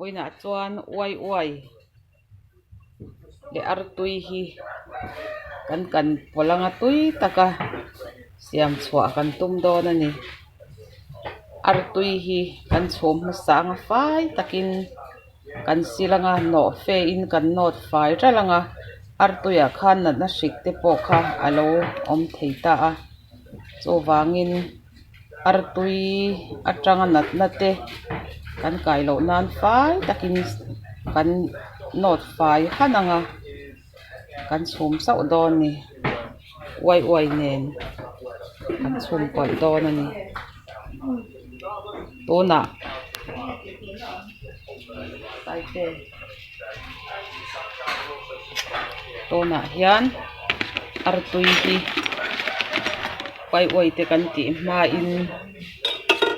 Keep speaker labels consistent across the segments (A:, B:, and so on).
A: boina chuan uai le artui hi kan polanga tui taka siam chhuah kan tum dawn ani artui hi kan chhum sanga fai takin kan silanga no fe in kan not fai ralanga artuya khan na hrik te pawh kha alo om theita a chowangin artui atanga natna te kan kailo nan fai takin kan not fai hananga kan chhum sau dawn ni uai nen kan chhum pawh dawn ani tuna tuna hian artui hi uai te kan tih hma in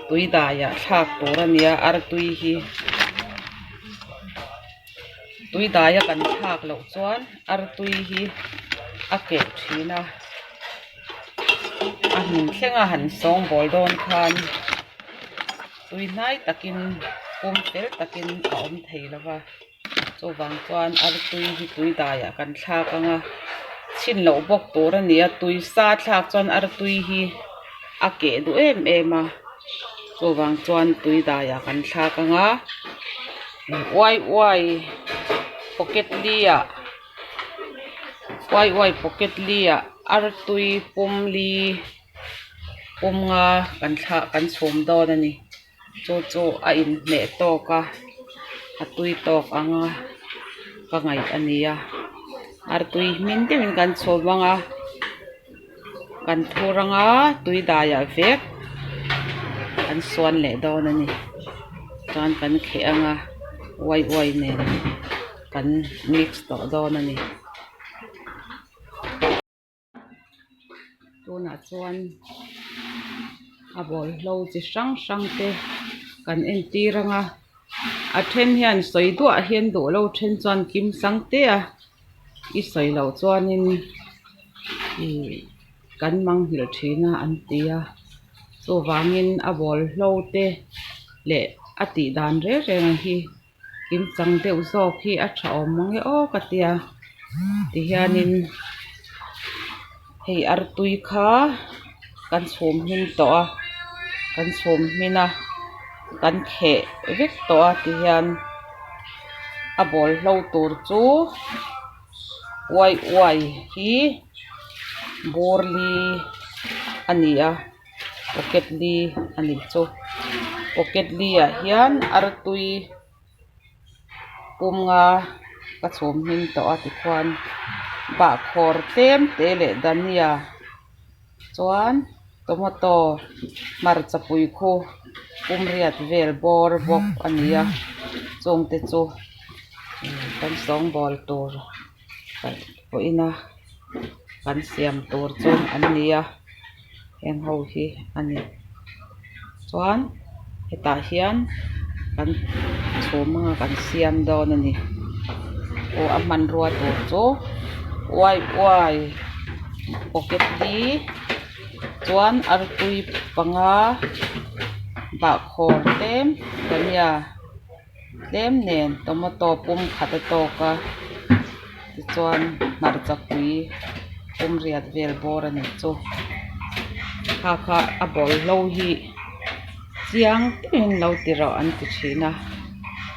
A: tuidaya thlak tur ania artui hi tuidaya kan thlak lo chuan artui hi a ke thina a hmin thlenga han sawng ball dawn khan tuinai takin tel takin a om thei lova chowang chuan artui hi tuidaya kan thlak anga chin lo bawk tur ania tui sa thlak chuan artui hi a ke du em a chowang chuan tuidaya kan thlak anga uai pocket lia uai pocket lia artui pumli pumnga kan chhum dawn ani chu a in hne tawka a tui tawk anga ka ngai ania artui hmin deuhin kan chhum anga kan thuranga tuidaya vek kan suan le dawn ani chuan kan khe anga uai nen kan mix tawh dawn ani tuna chuan a ball hlo chi hrang te kan en tiranga a then hian soidua hian duh lo then chuan kim sang te a i soilo chuanin kan mang hil thina an tia chowangin a ball hlo te le a tih dan reng hi kim chang deuh zawk hi a tha awm mange ka tia ti hianin hei artui kha kan chhum hmin tawh a kan chhum hmina kan khe vek tawh a ti hian a ball hlo tur chu uai hi borli ania pocket li ani chu pocket li a hian artui pumnga ka chhum hmin tawh a ti khuan ba khawr te le dania chuan tomato marcha pui khu pumriat vel bor bawk ania chung te chu kan sawng ball tur kan poina kan siam tur chun an nia heng ho hi ani chuan hetah hian kan chhum anga kan siam dawn ani a man rua tur chu uai pocket li chuan artui panga ba khawr dania tlem nen tomato pum khata tawka chuan marcha pui pumriat vel bor ani chu kha a ball hlo hi chiang tin lo tiro an ti thina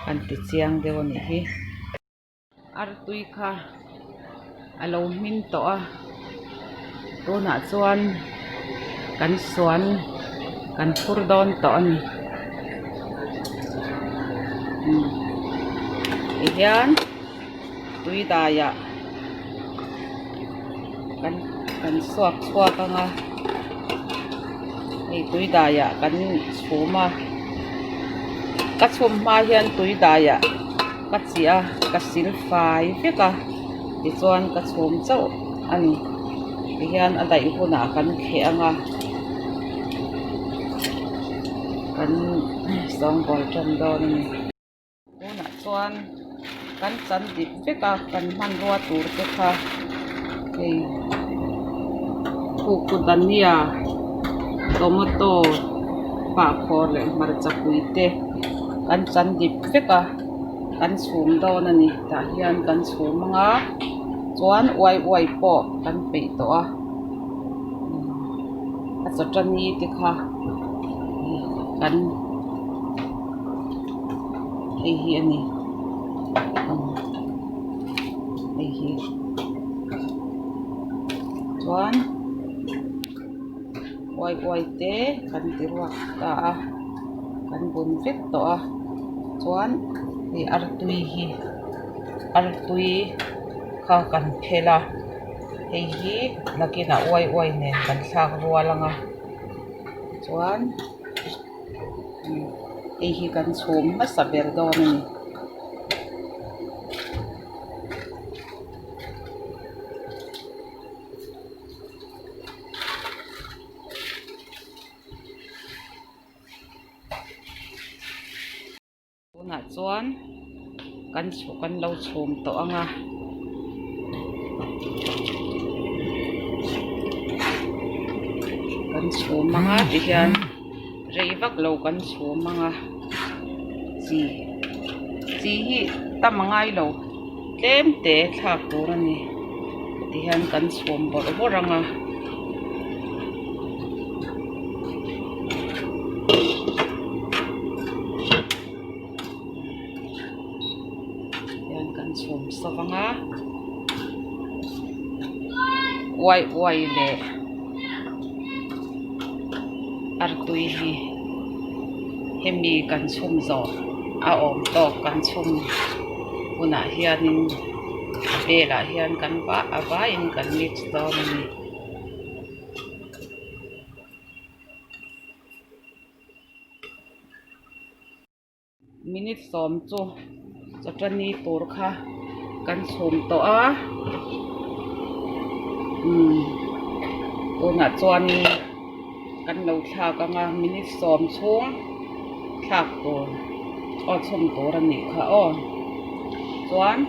A: an ti chiang deuh ani hi artui kha alo hmin tawh a tunah chuan kan suan kan phur dawn tawh ani ti hian tuidaya kan suak anga hei tuidaya kan chhuma ka chhum hma hian tuidaya ka chia ka sil fai veka ti chuan ka chhum chauh ani ti hian a dai huna kan khe anga kan sawng ball tan dawn ani tuna chuan kan chan dip veka kan man rua tur te kha hei khu dania tomato pa khawr le marcha pui te kan chan dip veka kan chhum dawn ani tah hian kan chhum anga chuan uai pawh kan peih tawh a a chawṭani te kha kan hei hi ani hei hi chuan uai te kan ti ruak ta a kan bun vek tawh a chuan hei artui kha kan phela hei hi nakina uai nen kan thlak rual anga chuan hei hi kan chhum hmasa ber dawn ani tunah chuan kan lo chhum tawh anga kan chhum anga ti hian rei vak lo kan chhum anga chi hi tamangai lo tlem te thlak tur ani ti hian kan chhum bor anga hian kan chhum saw anga uai le artui hi hemi kan chhum zaw a awm tawk kan chhum hunah hianin belah hian kan vaiin kan mix dawn ani minute sawm chu chawṭani tur kha kan chhum tawh a tunah chuan kan lo thlak anga minute sawm chhung thlak tur chhum tur ani kha chuan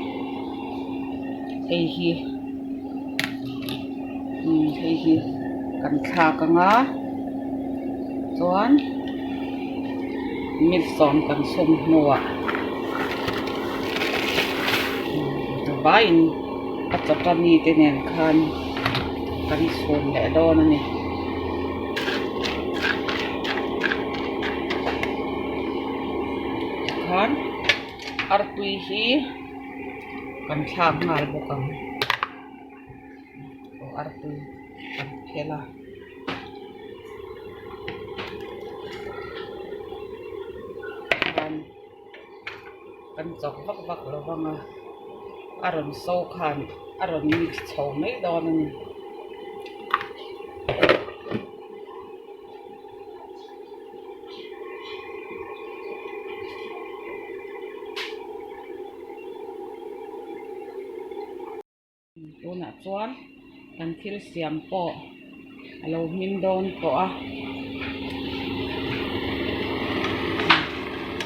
A: hei hi kan thlak anga chuan minute sawm kan chhum hnuah vaiin a chawṭani te nen khan kan chhum leh dawn ani khan artui hi kan thlak ngal bawk ang artui kan phela kan chawk vak lo anga a rawn saw khan a rawn mix chho mai dawn ani tunah chuan kan thil siam pawh a lo hmin dawn pawh a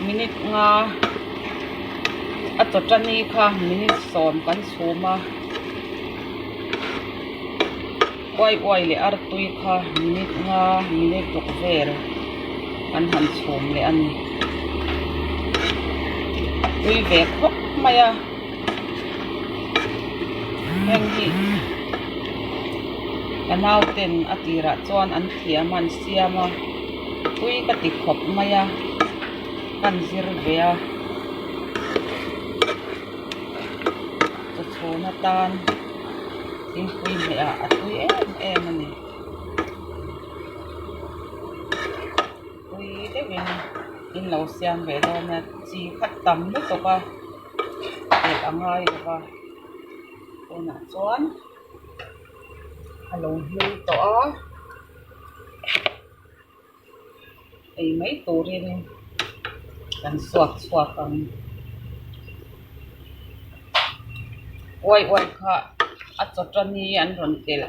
A: minute nga a chawṭani kha minute sawm kan chhum a uai le artui kha minute nga minute tukver kan han chhum le ani tui ve khawp mai a heng hi kanau ten a tirah chuan an thiam an siam a tui ka ti khawp mai a kan zir ve a chhuna tan tin pui me a tui em ani tui te win in lo siam ve dawn na chi khat tam mai to ka angai ka tunah chuan a lo hlui tawh a ei mai turin kan suak ang uai kha a chawṭani an rawn tel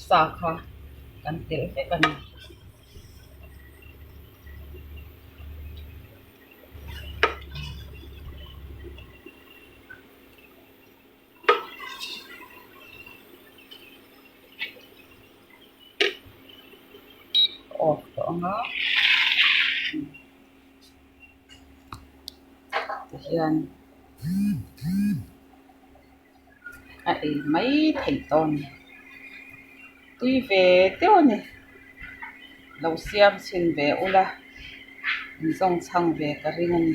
A: sa kha kan tel vek ani off tawh anga yan mấy thầy ton tuy về tiêu nè lâu xiêm xin về ula dòng sang về cái riêng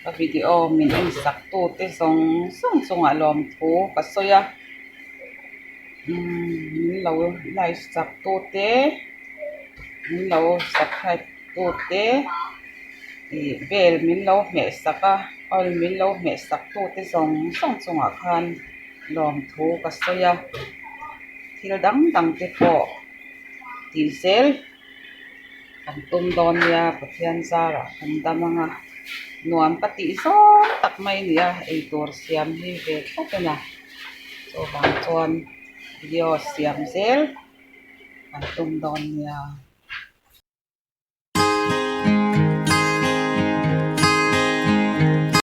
A: cái video mình in sắc tu te dòng song song alom thu cái soya mình lâu lại sắc tu te mình lâu sắc hai tu te thì về mình lâu mẹ sắc à mình lâu mẹ sắc tu te dòng song song à khan lom thu cái soya thì đắng đắng te po diesel ang tumdon niya pathian sara kanda mga nuam pati so takmay niya ay tur siam hi ve na so bang chuan video siam zel ang tumdon niya